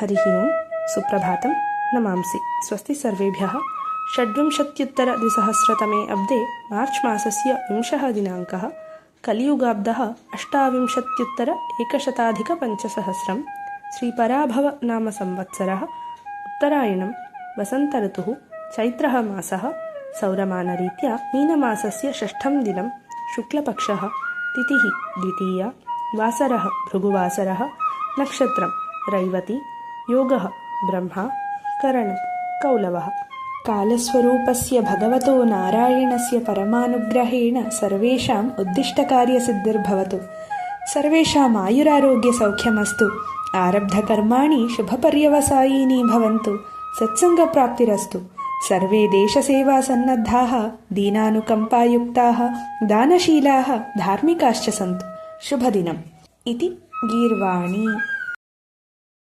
हरिः ओं सुप्रभातं नमांसि। स्वस्ति सर्वेभ्यः। 26-द्विसहस्रतमे अब्दे मार्च् मासस्य 20 दिनाङ्कः। कलियुगाब्दः 28-100 श्रीपराभव नाम संवत्सरः। उत्तरायणं वसन्तऋतुः चैत्रः मासः। सौरमानरीत्या मीनमासस्य 6 दिनं शुक्लपक्षः। तिथिः द्वितीया। वासरः भृगुवासरः। नक्षत्रं रैवती। योगः ब्रह्मा। करणं कौलवः। कालस्वरूपस्य भगवतो नारायणस्य परमानुग्रहेण सर्वेषाम् उद्दिष्टकार्यसिद्धिर्भवतु। सर्वेषाम् आयुरारोग्यसौख्यमस्तु। आरब्धकर्माणि शुभपर्यवसायिनी भवन्तु। सत्सङ्गप्राप्तिरस्तु। सर्वे देशसेवासन्नद्धाः दीनानुकम्पायुक्ताः दानशीलाः धार्मिकाश्च सन्तु। शुभदिनम् इति गीर्वाणी।